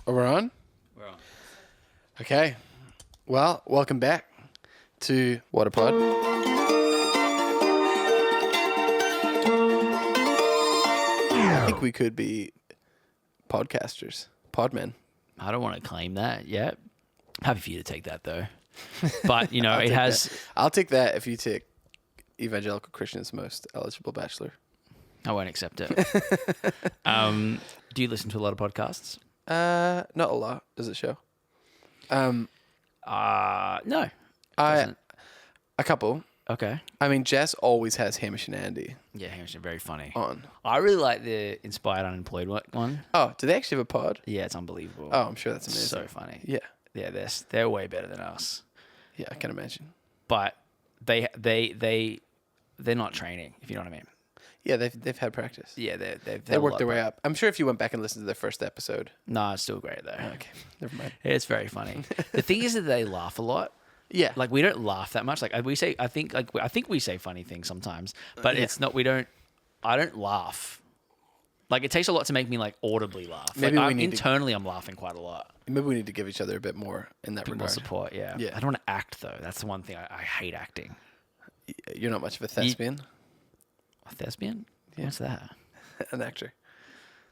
We're on? We're on. Okay. Well, welcome back to What a Pod. I think we could be podcasters, podmen. I don't want to claim that yet. Happy for you to take that though. But, you know, I'll take that if you take Evangelical Christian's most eligible bachelor. I won't accept it. Do you listen to a lot of podcasts? Not a lot, does it show? No. A couple. Okay. I mean, Jess always has Hamish and Andy Yeah, Hamish are very funny. on. I really like the Inspired Unemployed one. Oh, do they actually have a pod? Yeah, it's unbelievable. Oh, I'm sure that's amazing. So funny. Yeah. Yeah, they're way better than us. Yeah, I can imagine. But they're not training, if you know what I mean. Yeah, they've had practice. Yeah, They worked their way up. I'm sure if you went back and listened to their first episode. No, it's still great though. Okay, never mind. It's very funny. The thing is that they laugh a lot. Yeah, Like we don't laugh that much. Like I think we say funny things sometimes, but it's not. I don't laugh. Like it takes a lot to make me like audibly laugh. Maybe like, we need internally, I'm laughing quite a lot. maybe we need to give each other a bit more in that More regard. support. Yeah. Yeah. I don't want to act though. That's the one thing I hate acting. You're not much of a thespian. A thespian? Yeah. What's that? An actor.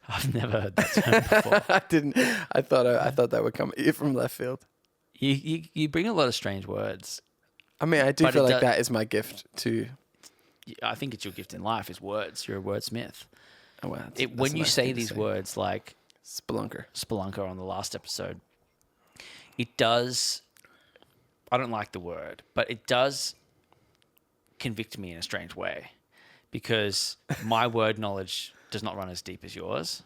I've never heard that term before. I didn't. I thought that would come from left field. You bring a lot of strange words. I mean, I do But feel it like does- that is my gift to. I think it's your gift in life is words. You're a wordsmith. Oh, wow, that's When a you nice say thing to these words like spelunker. spelunker on the last episode, it does. I don't like the word, but it does convict me in a strange way because my word knowledge does not run as deep as yours,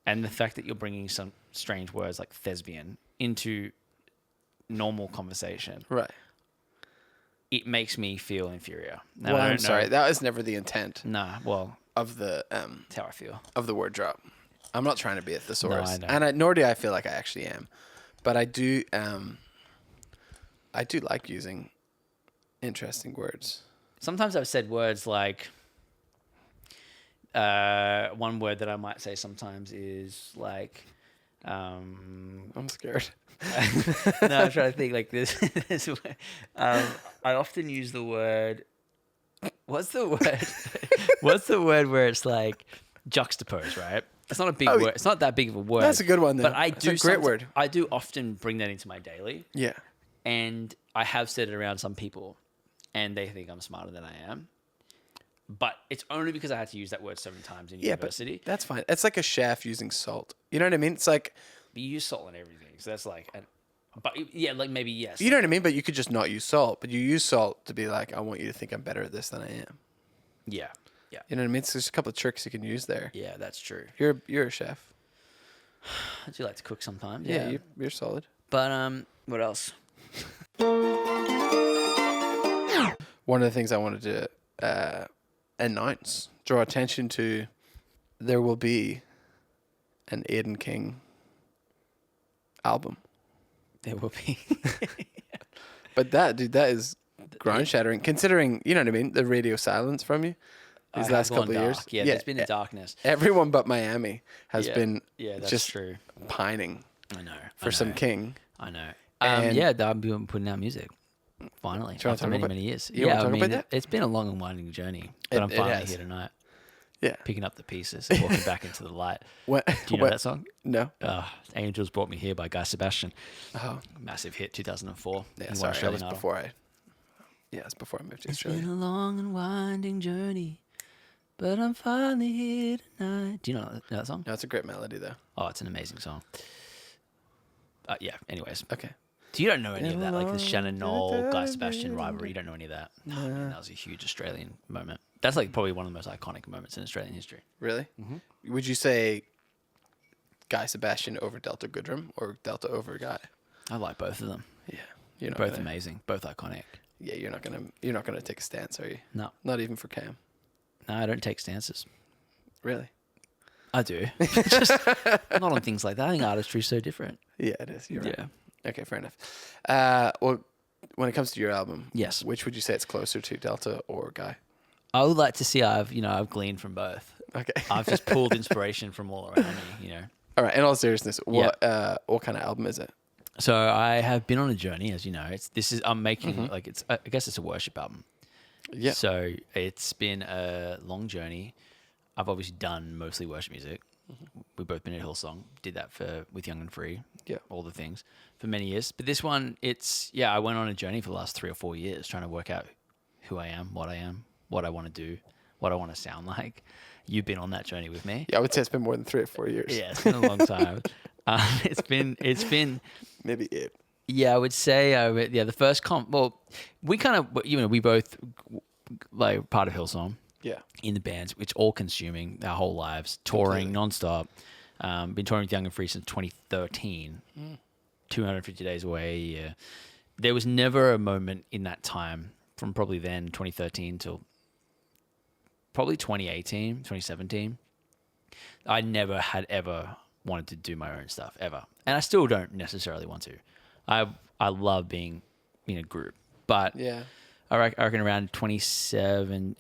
and the fact that you're bringing some strange words like thespian into normal conversation, Right. it makes me feel inferior. Now, Well, I I'm don't know- sorry. That was never the intent Nah, well, of the that's how I feel. of the word drop. I'm not trying to be a thesaurus, I know. and nor do I feel like I actually am. But I do like using interesting words. Sometimes I've said words like, one word that I might say sometimes is like, I'm scared. no, I'm trying to think like this. I often use the word, what's the word? What's the word where it's like juxtapose, right? It's not a big word. It's not that big of a word. That's a good one, then. But It's a great word. I do often bring that into my daily. Yeah. And I have said it around some people, and they think I'm smarter than I am. But it's only because I had to use that word so many times in university. But that's fine. It's like a chef using salt. You know what I mean? It's like, But you use salt on everything, so that's like, but yeah, like maybe yes. you know what I mean? But you could just not use salt. But you use salt to be like, I want you to think I'm better at this than I am. Yeah, yeah, You know what I mean? So there's a couple of tricks you can use there. yeah. That's true. You're a chef. I do like to cook sometimes. Yeah, Yeah, you're solid. but what else? One of the things I wanted to announce, draw attention to, there will be an Aodhán King album. There will be. But that is ground shattering, considering, you know what I mean, the radio silence from you these last couple of years. Yeah, there's been a darkness. Everyone but Miami has Yeah, been yeah, that's just true. pining I know for some know, King. I know. And- Yeah, I've been putting out music. Finally, Do you wanna after talk many about- years. you wanna Yeah, I talk mean, about that? it's been a long and winding journey, but I'm It finally has. here tonight, Yeah. picking up the pieces, and walking back into the light. What, Do you know that song? No. Angels Brought Me Here by Guy Sebastian. Oh, Massive hit, 2004. yeah. He won Sorry, that Australian was Idol. before I. Yeah, it's before I moved to It's Australia. been a long and winding journey, but I'm finally here tonight. Do you know that song? No, it's a great melody though. Oh, it's an amazing song. Yeah, anyways. Okay. So you don't know any of that, like the Shannon Knoll, Guy Sebastian rivalry. You don't know any of that. No, man, that was a huge Australian moment. That's like probably one of the most iconic moments in Australian history. Really? Mm-hmm. Would you say Guy Sebastian over Delta Goodrum or Delta over Guy? I like both of them. Yeah, you're not Both gonna, amazing, both iconic. Yeah, you're not gonna take a stance, are you? No, Not even for Cam. no, I don't take stances. Really? I do, just not on things like that. I think artistry is so different. Yeah, it is. You're right. Yeah. Okay, fair enough. Well, when it comes to your album, Yes. which would you say it's closer to, Delta or Guy? I would like to see I've gleaned from both. Okay. I've just pulled inspiration from all around me, All right. In all seriousness, what kind of album is it? So I have been on a journey, as you know. I'm making like I guess it's a worship album. Yeah. So it's been a long journey. I've obviously done mostly worship music. We've both been at Hillsong. Did that with Young and Free. Yeah. All the things for many years. But this one, I went on a journey for the last 3 or 4 years trying to work out who I am, what I want to do, what I want to sound like. You've been on that journey with me. Yeah, I would say it's been more than 3 or 4 years. Yeah, it's been a long time. It's been maybe 8. Yeah, I would say the first well, we kind of we both like part of Hillsong. Yeah. In the bands, it's all consuming our whole lives, touring nonstop. Been touring with Young and Free since 2013. 250 days away a year. There was never a moment in that time from probably then 2013 till probably 2018, 2017. I never had ever wanted to do my own stuff ever, and I still don't necessarily want to. I love being in a group, but yeah. I reckon around end of 2017,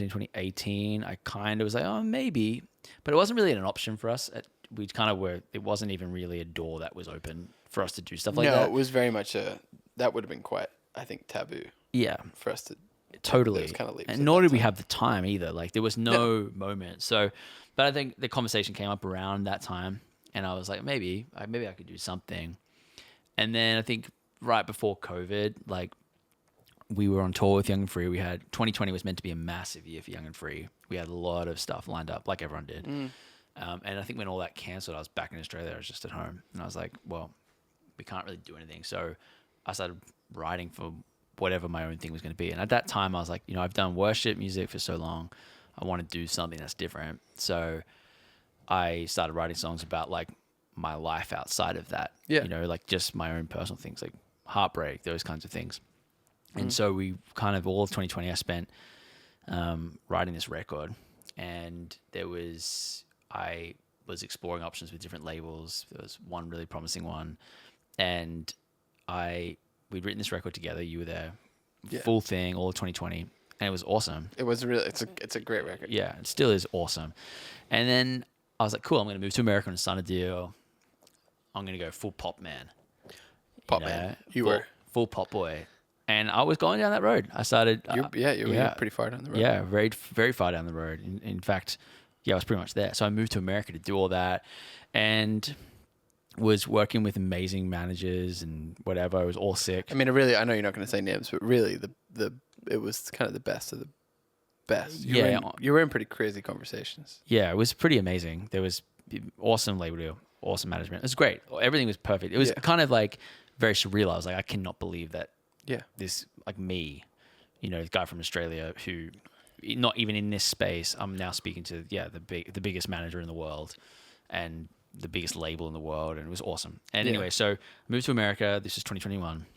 2018, I kind of was like, oh, maybe. But it wasn't really an option for us. We kind of were, it wasn't even really a door that was open for us to do stuff like that. No, it was very much that would have been quite, I think, taboo. Yeah. For us to. Totally. Kind of and nor did we have the time either. Like, there was no moment. So, but I think the conversation came up around that time. And I was like, maybe I could do something. And then I think right before COVID, like, we were on tour with Young and Free. 2020 was meant to be a massive year for Young and Free. We had a lot of stuff lined up, like everyone did. And I think when all that cancelled, I was back in Australia. I was just at home. And I was like, well, we can't really do anything. So I started writing for whatever my own thing was going to be. And at that time, I was like, I've done worship music for so long. I want to do something that's different. So I started writing songs about, like, my life outside of that. Yeah. Like just my own personal things, like heartbreak, those kinds of things. And so we kind of all of 2020 I spent writing this record, and I was exploring options with different labels. There was one really promising one, and we'd written this record together. You were there, full thing, all of 2020, and it was awesome. It was really, it's a great record. Yeah, it still is awesome. And then I was like, cool, I'm going to move to America and sign a deal. I'm going to go full pop man. Pop man. You were full pop boy. And I was going down that road. I started. You were pretty far down the road. Yeah, very, very far down the road. In fact, I was pretty much there. So I moved to America to do all that, and was working with amazing managers and whatever. I was all sick. I mean, I know you're not going to say names, but really, it was kind of the best of the best. You were in pretty crazy conversations. Yeah, it was pretty amazing. There was awesome label deal, awesome management. It was great. Everything was perfect. It was kind of like very surreal. I was like, I cannot believe that. Yeah. This, like me, the guy from Australia who, not even in this space, I'm now speaking to, the biggest manager in the world and the biggest label in the world. And it was awesome. And anyway, so I moved to America. This is 2021.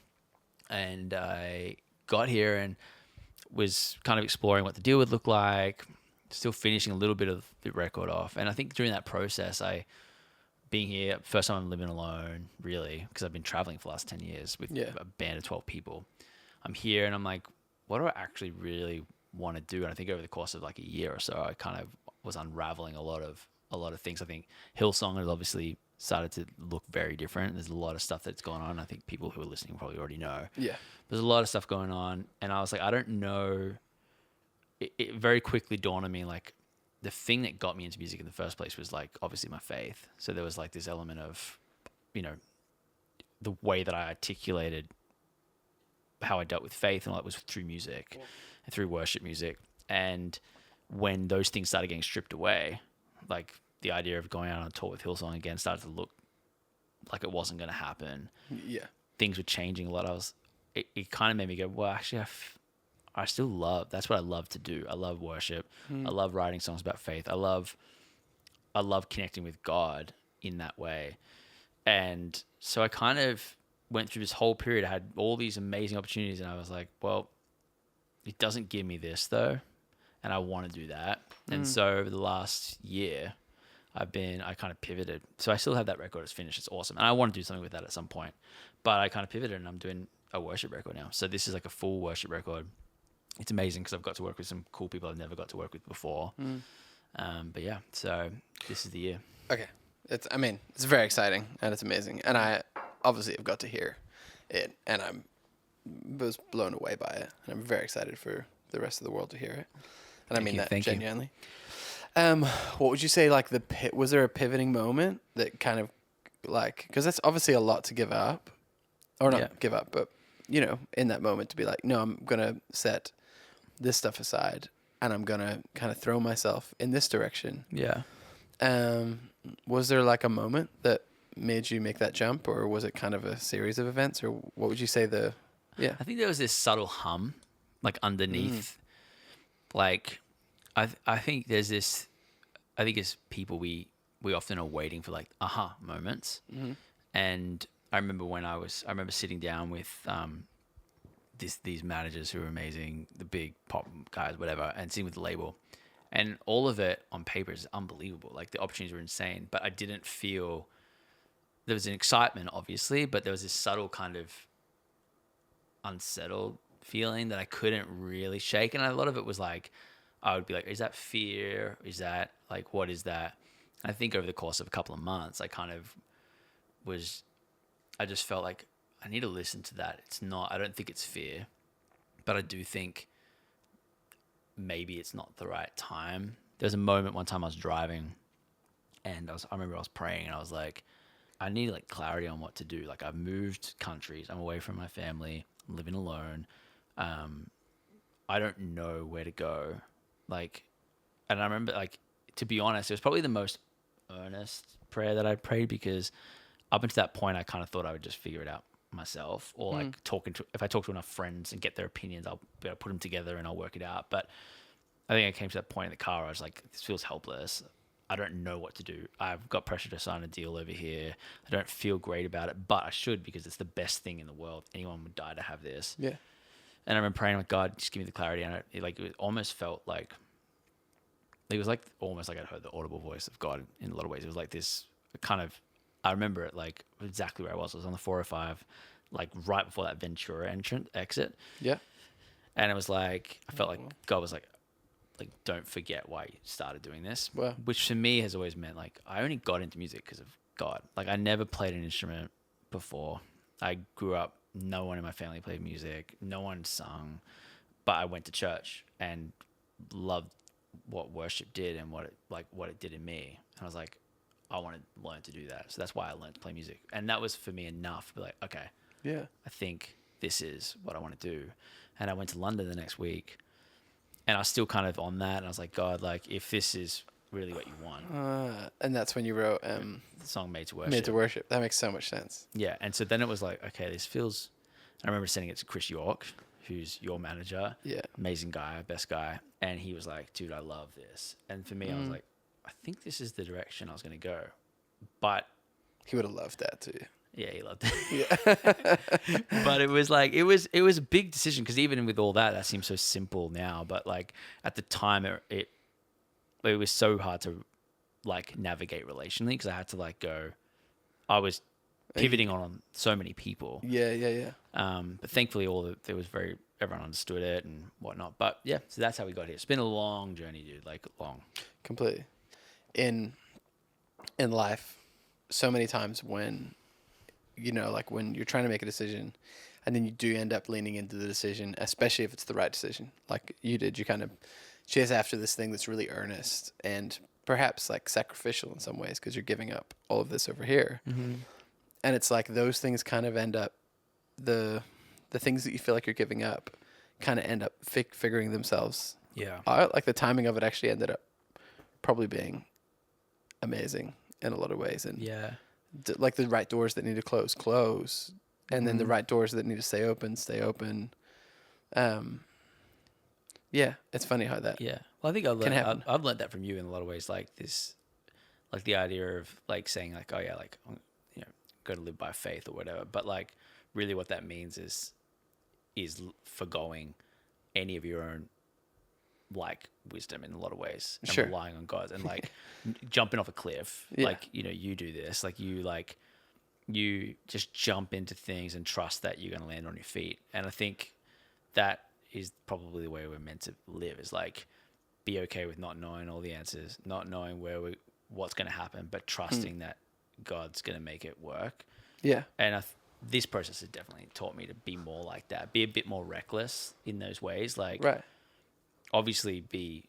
And I got here and was kind of exploring what the deal would look like, still finishing a little bit of the record off. And I think during that process, being here, first time I'm living alone, really, because I've been traveling for the last 10 years with a band of 12 people. I'm here and I'm like, what do I actually really want to do? And I think over the course of like a year or so, I kind of was unraveling a lot of things. I think Hillsong has obviously started to look very different. There's a lot of stuff that's going on. I think people who are listening probably already know. Yeah. There's a lot of stuff going on. And I was like, I don't know. It very quickly dawned on me, like, the thing that got me into music in the first place was, like, obviously my faith. So there was like this element of, the way that I articulated how I dealt with faith, and all that was through music and through worship music. And when those things started getting stripped away, like the idea of going out on tour with Hillsong again started to look like it wasn't going to happen. Yeah. Things were changing a lot. It kind of made me go, well, actually, I still love, that's what I love to do. I love worship. I love writing songs about faith. I love connecting with God in that way. And so I kind of went through this whole period. I had all these amazing opportunities, and I was like, well, it doesn't give me this though. And I want to do that. And so over the last year, I kind of pivoted. So I still have that record. It's finished. It's awesome. And I want to do something with that at some point, but I kind of pivoted and I'm doing a worship record now. So this is like a full worship record. It's amazing because I've got to work with some cool people I've never got to work with before. But yeah, so this is the year. Okay. I mean, it's very exciting and it's amazing. And I obviously have got to hear it, and I was blown away by it. And I'm very excited for the rest of the world to hear it. And I mean that genuinely. What would you say, like, was there a pivoting moment that kind of, like, because that's obviously a lot to give up, or not give up, but, you know, in that moment to be like, no, I'm going to set this stuff aside and I'm going to kind of throw myself in this direction. Yeah. Was there like a moment that made you make that jump, or was it kind of a series of events, or what would you say I think there was this subtle hum, like underneath, like, I think there's this, I think as people, we often are waiting for like aha moments. Mm-hmm. And I remember I remember sitting down with, these managers who are amazing, the big pop guys, whatever, and sitting with the label. And all of it on paper is unbelievable. Like the opportunities were insane, but I didn't feel, there was an excitement obviously, but there was this subtle kind of unsettled feeling that I couldn't really shake. And a lot of it was like, I would be like, is that fear? Is that like, what is that? I think over the course of a couple of months, I just felt like I need to listen to that. I don't think it's fear, but I do think maybe it's not the right time. There's a moment one time I was driving and I remember I was praying and I was like, I need like clarity on what to do. Like I've moved countries. I'm away from my family. I'm living alone. I don't know where to go. Like, and I remember, like, to be honest, it was probably the most earnest prayer that I prayed, because up until that point, I kind of thought I would just figure it out myself, or like if I talk to enough friends and get their opinions, I'll be able to put them together and I'll work it out. But I think I came to that point in the car where I was like, this feels helpless. I don't know what to do. I've got pressure to sign a deal over here. I don't feel great about it, but I should, because it's the best thing in the world. Anyone would die to have this. Yeah. And I remember praying, like, God, just give me the clarity. And it almost felt like, it was like almost like I'd heard the audible voice of God in a lot of ways. It was like this kind of, I remember it like exactly where I was. I was on the 405, like right before that Ventura exit. Yeah. And it was like, I felt like God was like, don't forget why you started doing this. Wow. Which for me has always meant, like, I only got into music because of God. Like, I never played an instrument before. I grew up, no one in my family played music. No one sung. But I went to church and loved what worship did and what it did in me. And I was like, I want to learn to do that. So that's why I learned to play music. And that was for me enough to be like, okay, yeah, I think this is what I want to do. And I went to London the next week and I was still kind of on that. And I was like, God, like, if this is really what you want. And that's when you wrote the song Made to Worship. Made to Worship. That makes so much sense. Yeah. And so then it was like, okay, this feels, I remember sending it to Chris York, who's your manager. Yeah. Amazing guy, best guy. And he was like, dude, I love this. And for me, I was like, I think this is the direction I was going to go. But he would have loved that too. Yeah, he loved it. Yeah. But it was like, it was a big decision, because even with all that seems so simple now. But like at the time, it was so hard to like navigate relationally, because I had to like go, I was pivoting on so many people. Yeah. But thankfully everyone understood it and whatnot. But yeah, so that's how we got here. It's been a long journey, dude, like long. Completely. In life, so many times when, you know, like when you're trying to make a decision and then you do end up leaning into the decision, especially if it's the right decision, like you did, you kind of chase after this thing that's really earnest and perhaps like sacrificial in some ways, because you're giving up all of this over here. Mm-hmm. And it's like those things kind of end up, the things that you feel like you're giving up kind of end up figuring themselves out. Like the timing of it actually ended up probably being amazing in a lot of ways. And like the right doors that need to close. And then the right doors that need to stay open. Yeah, it's funny how that Well, I think I've learned that from you in a lot of ways, like this, like the idea of like saying like, oh yeah, like, you know, go to live by faith or whatever. But like really what that means is forgoing any of your own like wisdom in a lot of ways, and relying on God, and like jumping off a cliff. Like, you know, you do this, like you just jump into things and trust that you're going to land on your feet. And I think that is probably the way we're meant to live, is like be okay with not knowing all the answers, not knowing where what's going to happen, but trusting that God's going to make it work. Yeah. And this process has definitely taught me to be more like that, be a bit more reckless in those ways. Like, Right. obviously be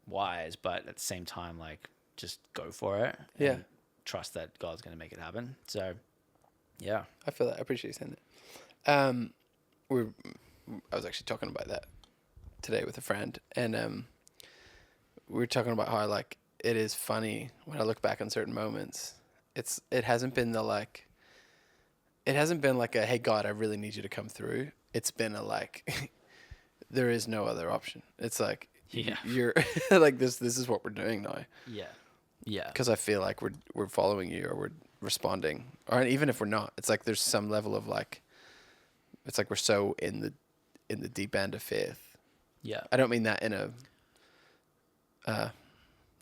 wise, but at the same time, like, just go for it. Yeah. And trust that God's going to make it happen. So, yeah. I feel that. I appreciate you saying that. I was actually talking about that today with a friend, and we were talking about how like it is funny when I look back on certain moments. It hasn't been like a hey God, I really need you to come through. It's been a like there is no other option. It's like you're like this is what we're doing now. Yeah. Yeah. Because I feel like we're following you or we're responding, or even if we're not, it's like there's some level of like it's like we're so in the deep end of faith. Yeah. I don't mean that in a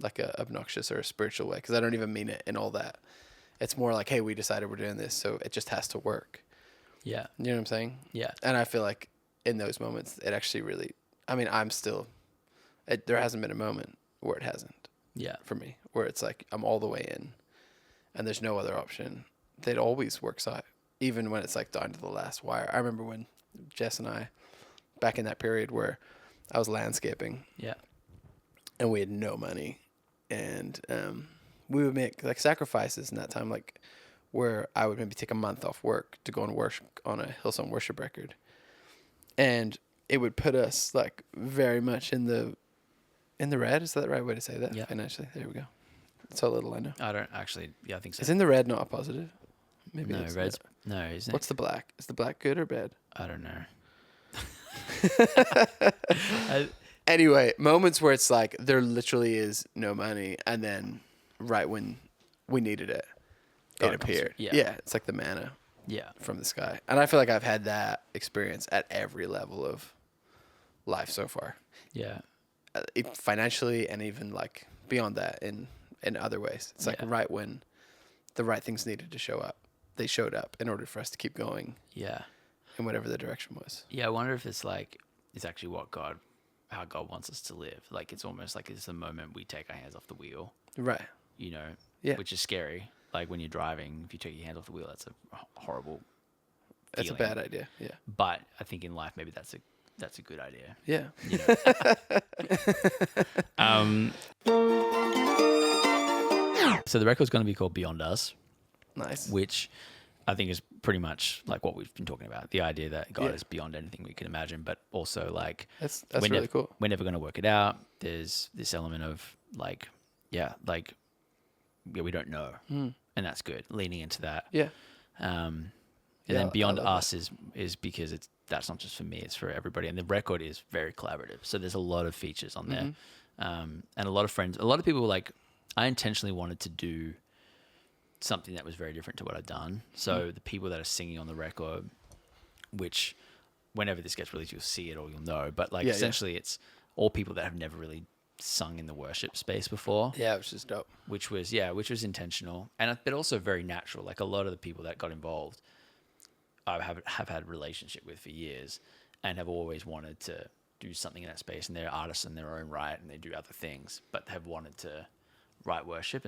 like a obnoxious or a spiritual way, because I don't even mean it in all that. It's more like, hey, we decided we're doing this, so it just has to work. Yeah. You know what I'm saying? Yeah. And I feel like in those moments, it actually really, I mean, there hasn't been a moment where it hasn't. Yeah. For me, where it's like I'm all the way in and there's no other option. It always works out, even when it's like down to the last wire. I remember when Jess and I, back in that period where I was landscaping. Yeah. And we had no money, and we would make like sacrifices in that time, like where I would maybe take a month off work to go and work on a Hillsong worship record, and it would put us like very much in the red. Is that the right way to say that? Yeah. Financially, there we go. That's how little I know. I don't actually. Yeah, I think so. Is in the red not a positive? Maybe No, it's red's no, isn't it? What's the black? Is the black good or bad? I don't know. Anyway, moments where it's like there literally is no money, and then right when we needed it, it appeared. Yeah, it's like the manna. Yeah. From the sky. And I feel like I've had that experience at every level of life so far. Yeah. Financially and even like beyond that in other ways. It's like right when the right things needed to show up, they showed up in order for us to keep going. Yeah. In whatever the direction was. Yeah, I wonder if it's actually how God wants us to live. Like, it's almost like it's the moment we take our hands off the wheel. Right. You know, yeah. Which is scary. Like when you're driving, if you take your hands off the wheel, that's a horrible feeling. That's a bad idea. Yeah. But I think in life, maybe that's a good idea. Yeah. You know? So the record's going to be called Beyond Us. Nice. Which I think is pretty much like what we've been talking about. The idea that God is beyond anything we can imagine, but also like that's really cool. We're never going to work it out. There's this element of we don't know, and that's good. Leaning into that. Yeah. And then Beyond Us is because that's not just for me; it's for everybody. And the record is very collaborative, so there's a lot of features on there, and a lot of friends. A lot of people I intentionally wanted to do something that was very different to what I'd done. So the people that are singing on the record, which whenever this gets released, you'll see it or you'll know. But essentially, it's all people that have never really sung in the worship space before. Yeah, which is dope. Which was intentional, but also very natural. Like a lot of the people that got involved, I have had a relationship with for years, and have always wanted to do something in that space. And they're artists in their own right, and they do other things, but have wanted to write worship.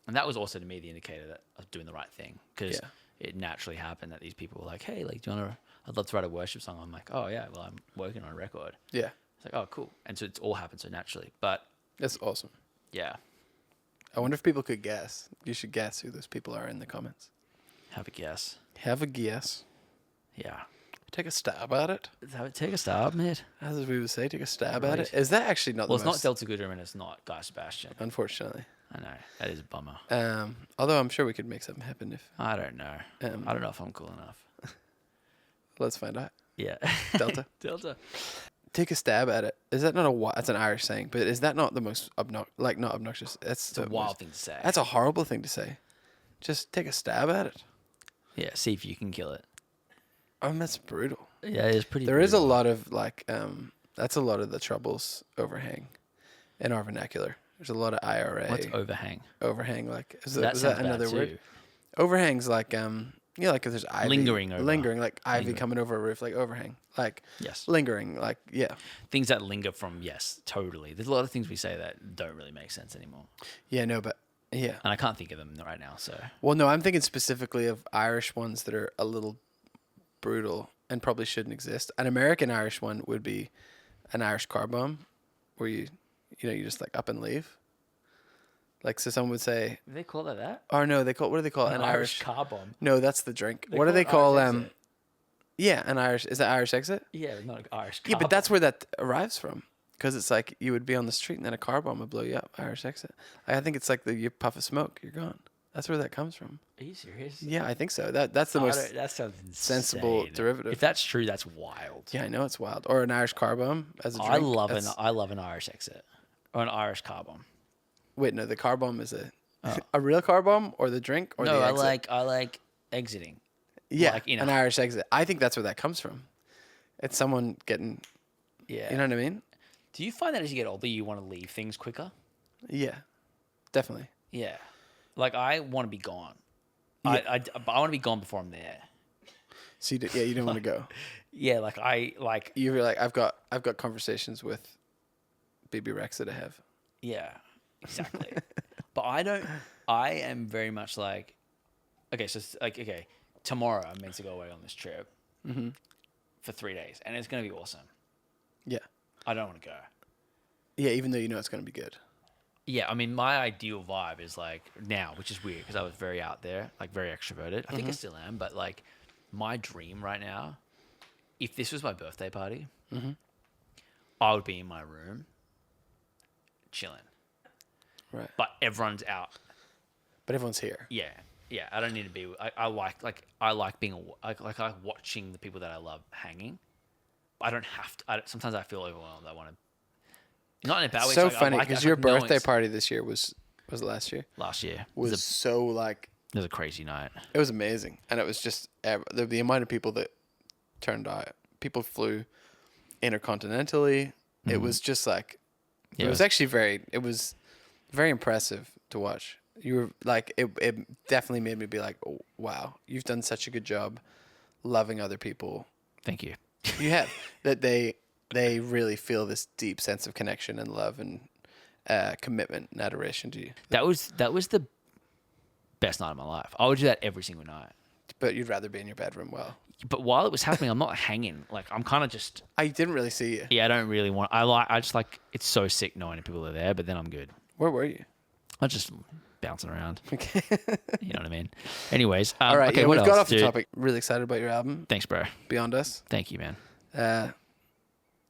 And that was also to me the indicator that I was doing the right thing, because it naturally happened that these people were like, "Hey, like, I'd love to write a worship song." I'm like, "Oh yeah, well, I'm working on a record." Yeah. It's like, "Oh, cool." And so it's all happened so naturally. But that's awesome. Yeah. I wonder if people could guess. You should guess who those people are in the comments. Have a guess. Have a guess. Yeah. Take a stab at it. Take a stab, mate. As we would say, take a stab at it. Is that actually not? Well, it's not Delta Goodrum and it's not Guy Sebastian. Unfortunately. I know. That is a bummer. Although I'm sure we could make something happen if. I don't know. I don't know if I'm cool enough. Let's find out. Yeah. Delta. Delta. Take a stab at it. Is that not that's an Irish saying, but is that not the most not obnoxious? It's a wild thing to say. That's a horrible thing to say. Just take a stab at it. Yeah, see if you can kill it. That's brutal. Yeah, it's pretty There brutal. is a lot of that's a lot of the troubles overhang in our vernacular. There's a lot of IRA. What's overhang? Overhang, like is that another word? Overhangs like like if there's ivy. Lingering like ivy coming over a roof, like overhang. Like yes. Lingering, like things that linger from totally. There's a lot of things we say that don't really make sense anymore. Yeah, no, but Yeah. and I can't think of them right now. So Well, no, I'm thinking specifically of Irish ones that are a little brutal and probably shouldn't exist. An American Irish one would be an Irish car bomb, where you just like up and leave. Like, so someone would say, do they call it that? or no, what do they call it? An Irish car bomb. No, that's the drink. They What do call they it call Irish exit. Yeah, an Irish. Is that Irish exit? Yeah, not an Irish car Yeah, but bomb. that's where that arrives from. Because it's like you would be on the street and then a car bomb would blow you up. Irish exit. I think it's like you puff of smoke, you're gone. That's where that comes from. Are you serious? Yeah, I think so. That's the most That sounds sensible insane. derivative. If that's true, that's wild. Yeah, I know it's wild. Or an Irish car bomb as a drink. I love an Irish exit or an Irish car bomb. Wait, no, the car bomb is a real car bomb or the drink or No, the exit? I like exiting. Yeah, like, an Irish exit. I think that's where that comes from. It's someone getting, Yeah. you know what I mean? Do you find that as you get older, you want to leave things quicker? Yeah, definitely. Yeah. Like I want to be gone. Yeah. I want to be gone before I'm there. So you don't want to go. Yeah, like You're like, I've got conversations with BB Rex that I have. yeah, exactly. But I am very much like, okay, so it's like, okay, tomorrow I'm meant to go away on this trip for 3 days, and it's going to be awesome. Yeah. I don't want to go. Yeah, even though you know it's going to be good. Yeah, I mean, my ideal vibe is like now, which is weird because I was very out there, like very extroverted. I think I still am, but like my dream right now, if this was my birthday party, I would be in my room chilling. Right. But everyone's out. But everyone's here. Yeah. Yeah. I don't need to be. I like being. I like watching the people that I love hanging. I don't have to. Sometimes I feel overwhelmed. I want to. Not in a bad way. So like, funny because your knowing birthday party this year was it last year? Last year Was so like. It was a crazy night. It was amazing, and it was just the amount of people that turned out. People flew intercontinentally. It was just like. Yeah. It was actually It was very impressive to watch. You were like it definitely made me be like, oh, wow, you've done such a good job loving other people. Thank you. You have that they really feel this deep sense of connection and love and commitment and adoration to you. That was the best night of my life. I would do that every single night. But you'd rather be in your bedroom. Well, but while it was happening, I'm not hanging. Like I'm kind of just. I didn't really see you. Yeah, I don't really want. I just like it's so sick knowing people are there, but then I'm good. Where were you? I was just bouncing around. Okay. You know what I mean? Anyways, all right. Okay, Yeah, what we've got else, off the topic. Really excited about your album. Thanks, bro. Beyond Us. Thank you, man.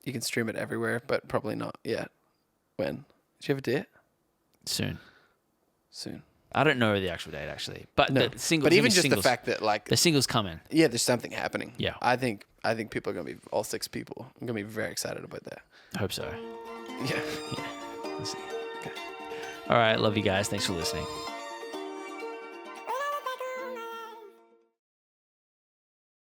You can stream it everywhere, but probably not yet. When? Do you have a date? Soon. I don't know the actual date actually, but No. the singles. But even just singles, the fact that like the singles coming. yeah, there's something happening. Yeah. I think people are gonna be all 6 people. I'm gonna be very excited about that. I hope so. Yeah. Yeah. We'll see. Okay. All right. Love you guys. Thanks for listening.